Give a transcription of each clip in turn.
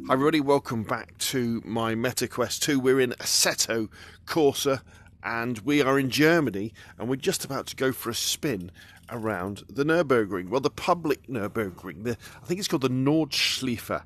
Hi everybody, welcome back to my MetaQuest 2. We're in Assetto Corsa and we are in Germany and we're just about to go for a spin around the Nürburgring. Well, the public Nürburgring. I think it's called the Nordschleife,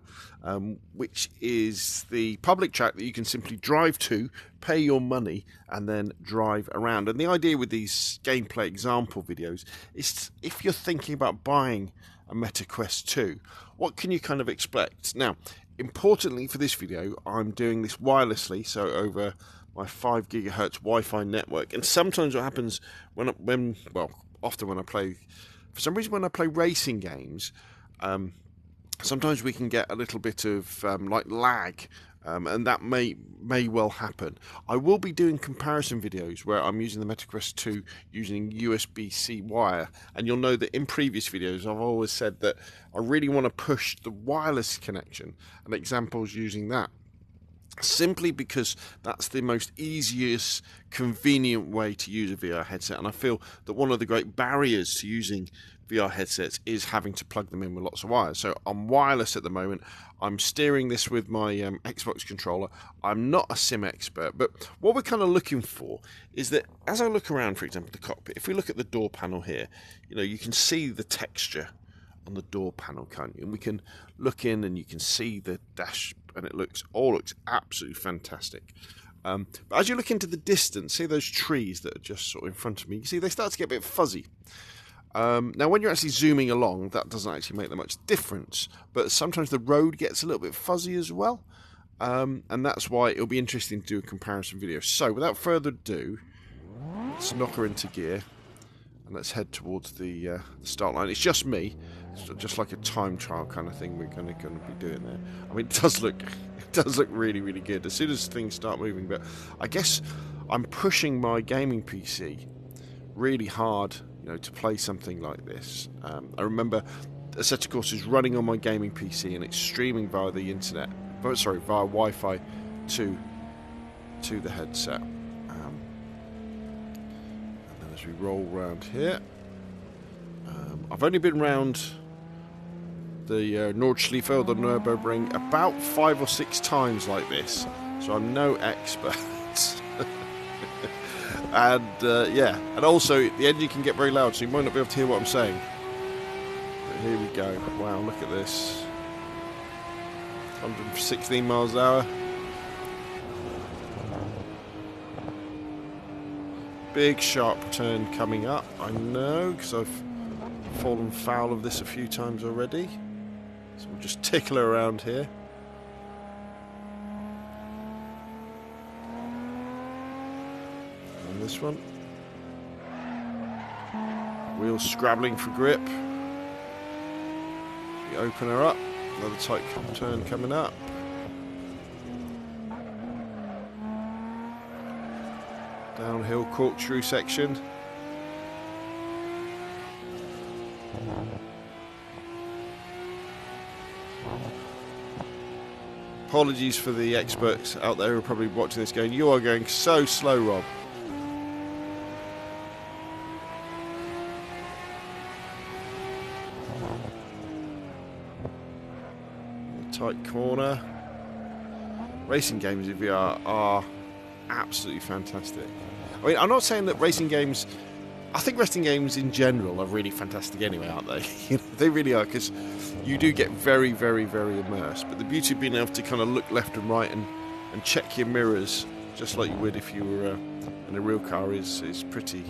which is the public track that you can simply drive to, pay your money and then drive around. And the idea with these gameplay example videos is if you're thinking about buying a MetaQuest 2, what can you kind of expect? Now, importantly for this video, I'm doing this wirelessly, so over my 5 gigahertz Wi-Fi network. And sometimes what happens often when I play, for some reason when I play racing games, sometimes we can get a little bit of like lag, and that may well happen. I will be doing comparison videos where I'm using the MetaQuest 2 using USB-C wire, and you'll know that in previous videos I've always said that I really want to push the wireless connection and examples using that, simply because that's the most easiest, convenient way to use a VR headset. And I feel that one of the great barriers to using VR headsets is having to plug them in with lots of wires. So I'm wireless at the moment. I'm steering this with my Xbox controller. I'm not a sim expert, but what we're kind of looking for is that as I look around, for example, the cockpit, if we look at the door panel here, you can see the texture on the door panel, can't you? And we can look in and you can see the dash, and it looks absolutely fantastic. But as you look into the distance, see those trees that are just sort of in front of me, you see they start to get a bit fuzzy. Now when you're actually zooming along, that doesn't actually make that much difference, but sometimes the road gets a little bit fuzzy as well, and that's why it'll be interesting to do a comparison video. So without further ado, let's knock her into gear and let's head towards the start line. It's just me. It's just like a time trial kind of thing we're going to be doing there. I mean, it does look really, really good as soon as things start moving. But I guess I'm pushing my gaming PC really hard, to play something like this. I remember Assetto Corsa is running on my gaming PC and it's streaming via the internet, via Wi-Fi to the headset. And then as we roll around here, I've only been round the Nordschleife or the Nürburgring about 5 or 6 times like this, so I'm no expert. And and also the engine can get very loud, so you might not be able to hear what I'm saying. But here we go. Wow, look at this. 116 miles an hour. Big sharp turn coming up, I know, because I've fallen foul of this a few times already. So we'll just tickle her around here. And this one. Wheels scrabbling for grip. We open her up. Another tight turn coming up. Downhill corkscrew section. Apologies for the experts out there who are probably watching this going, you are going so slow, Rob. Tight corner. Racing games in VR are absolutely fantastic. I mean, I'm not saying that racing games, I think racing games in general are really fantastic anyway, aren't they? They really are, because you do get very, very, very immersed. But the beauty of being able to kind of look left and right and check your mirrors, just like you would if you were in a real car, is pretty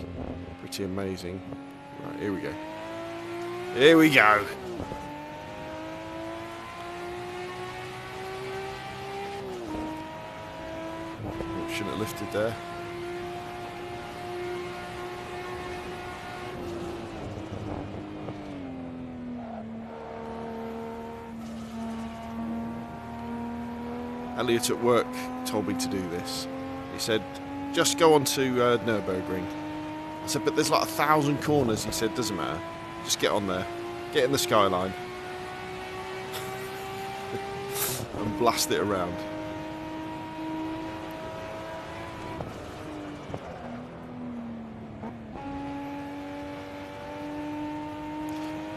amazing. Right, here we go. Here we go. Shouldn't have lifted there. Elliot at work told me to do this. He said, just go on to Nürburgring. I said, but there's like 1,000 corners. He said, doesn't matter. Just get on there. Get in the Skyline. And blast it around.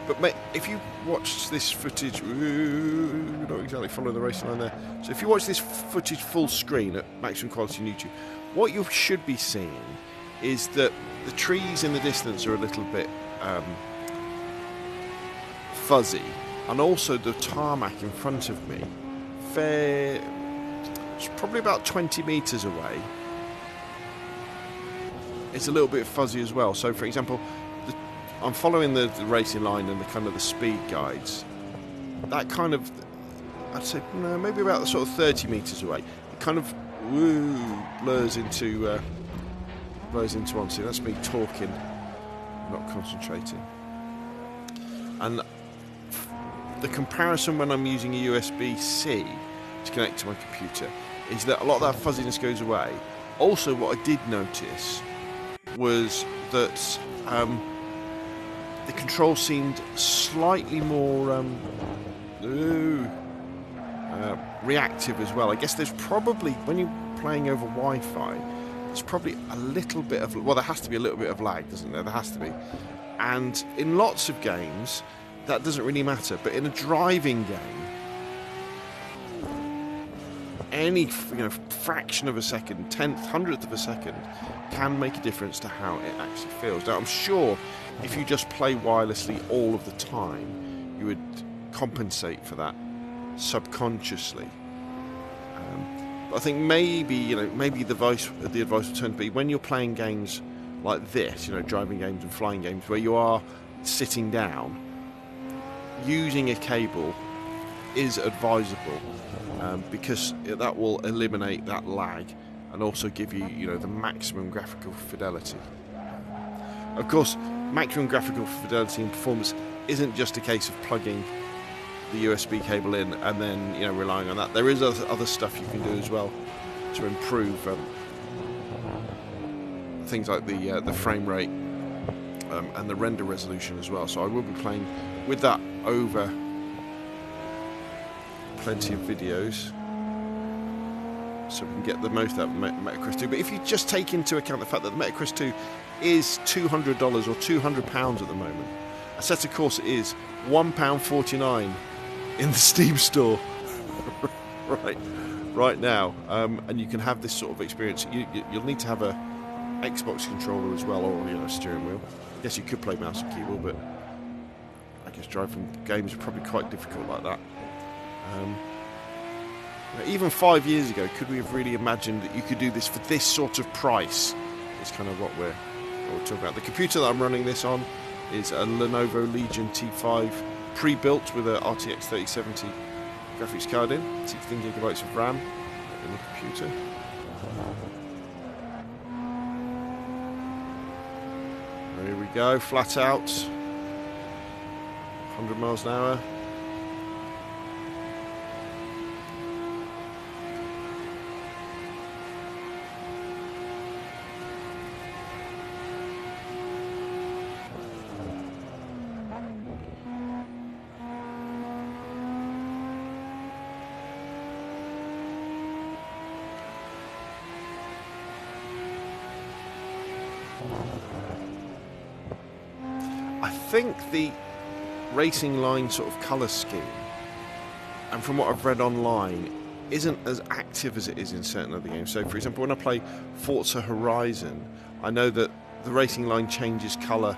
But mate, if you watch this footage, not exactly following the racing line there. So if you watch this footage full screen at maximum quality on YouTube, what you should be seeing is that the trees in the distance are a little bit fuzzy, and also the tarmac in front of me, it's probably about 20 metres away, it's a little bit fuzzy as well. So for example, I'm following the racing line and the kind of the speed guides. That kind of, I'd say, maybe about sort of 30 metres away, it kind of blurs into one. See, that's me talking, not concentrating. And the comparison when I'm using a USB-C to connect to my computer is that a lot of that fuzziness goes away. Also, what I did notice was that the control seemed slightly more reactive as well. I guess there's probably, when you're playing over Wi-Fi, there's probably a little bit of, well, there has to be a little bit of lag, doesn't there? There has to be. And in lots of games, that doesn't really matter. But in a driving game, any fraction of a second, tenth, hundredth of a second, can make a difference to how it actually feels. Now, I'm sure if you just play wirelessly all of the time, you would compensate for that subconsciously. But I think maybe the advice would turn to be, when you're playing games like this, driving games and flying games, where you are sitting down, using a cable is advisable, because that will eliminate that lag and also give you, the maximum graphical fidelity. Of course, maximum graphical fidelity and performance isn't just a case of plugging the USB cable in and then relying on that. There is other stuff you can do as well to improve things like the frame rate and the render resolution as well. So I will be playing with that over plenty of videos, so we can get the most out of the MetaQuest 2. But if you just take into account the fact that the MetaQuest 2 is $200 or £200 at the moment, Assetto Corsa is £1.49 in the Steam store right now, and you can have this sort of experience. You'll need to have a Xbox controller as well, or a steering wheel. I guess you could play mouse and keyboard, but I guess driving games are probably quite difficult like that. Even 5 years ago, could we have really imagined that you could do this for this sort of price? It's kind of what we're talking about. The computer that I'm running this on is a Lenovo Legion T5 pre-built with a RTX 3070 graphics card in, 16 gigabytes of RAM in the computer. There we go, flat out, 100 miles an hour. I think the racing line sort of colour scheme, and from what I've read online, isn't as active as it is in certain other games. So, for example, when I play Forza Horizon, I know that the racing line changes colour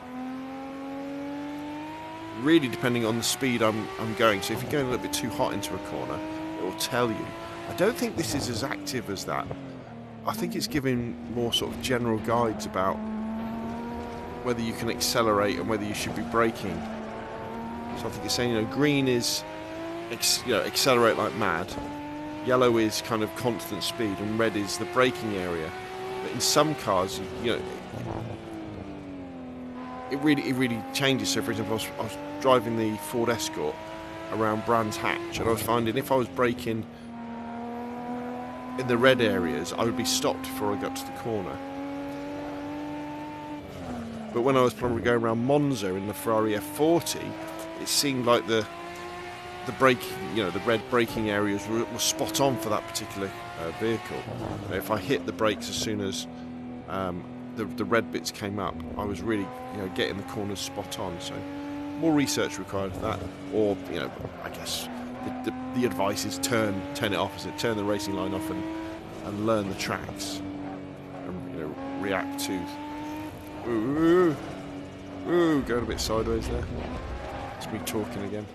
really depending on the speed I'm going. So if you're going a little bit too hot into a corner, it will tell you. I don't think this is as active as that. I think it's giving more sort of general guides about whether you can accelerate and whether you should be braking. So I think it's saying, green is accelerate like mad, yellow is kind of constant speed, and red is the braking area. But in some cars, it really changes. So for example, I was driving the Ford Escort around Brands Hatch, and I was finding if I was braking in the red areas, I would be stopped before I got to the corner. But when I was probably going around Monza in the Ferrari F40, it seemed like the braking, the red braking areas were spot on for that particular vehicle. If I hit the brakes as soon as the red bits came up, I was really getting the corners spot on. So more research required for that, or I guess the advice is turn it off, turn the racing line off and learn the tracks, and react to. Ooh, going a bit sideways there. It's me talking again.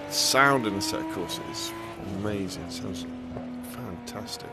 The sound in the Assetto Corsa is amazing. It sounds fantastic.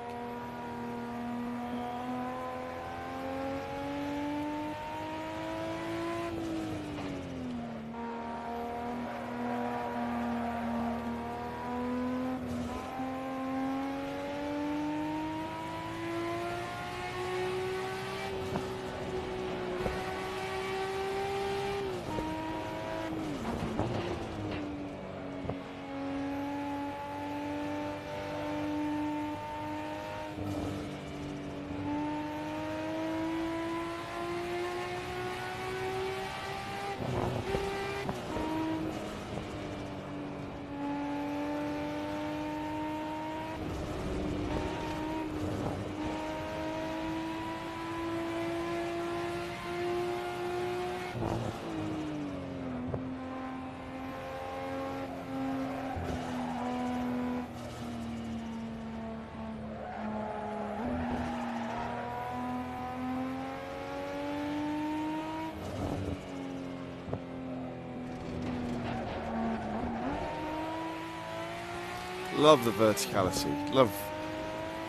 Love the verticality. Love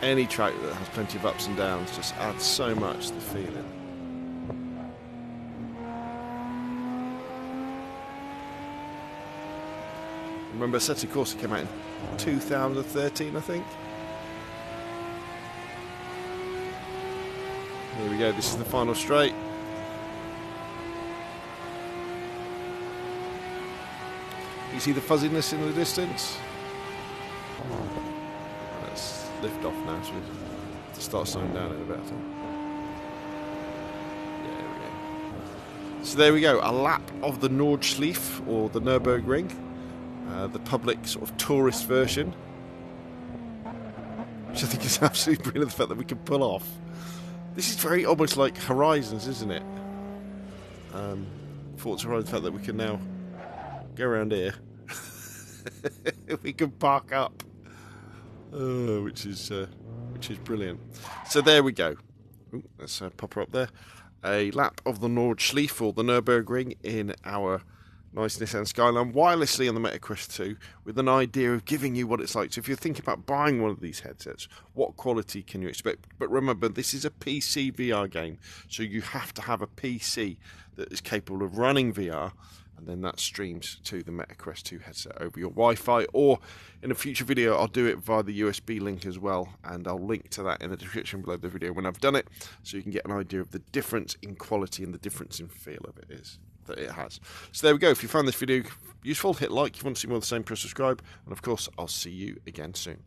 any track that has plenty of ups and downs. Just adds so much to the feeling. Remember, Assetto Corsa came out in 2013, I think. Here we go. This is the final straight. You see the fuzziness in the distance? Let's lift off now, so we have to start slowing down a little bit, I think. Yeah, there we go. So there we go, a lap of the Nordschleife, or the Nürburgring, the public sort of tourist version, which I think is absolutely brilliant, the fact that we can pull off. This is very almost like Horizons, isn't it? Forza Horizon, the fact that we can now go around here. We can park up. Which is brilliant. So there we go. Ooh, let's pop her up there. A lap of the Nordschleife, or the Nürburgring, in our nice Nissan Skyline, wirelessly on the MetaQuest 2, with an idea of giving you what it's like. So if you're thinking about buying one of these headsets, what quality can you expect? But remember, this is a PC VR game, so you have to have a PC that is capable of running VR, and then that streams to the MetaQuest 2 headset over your Wi-Fi, or in a future video I'll do it via the USB link as well, and I'll link to that in the description below the video when I've done it, so you can get an idea of the difference in quality and the difference in feel of it has. So there we go. If you found this video useful, hit like. If you want to see more of the same, press subscribe, and of course I'll see you again soon.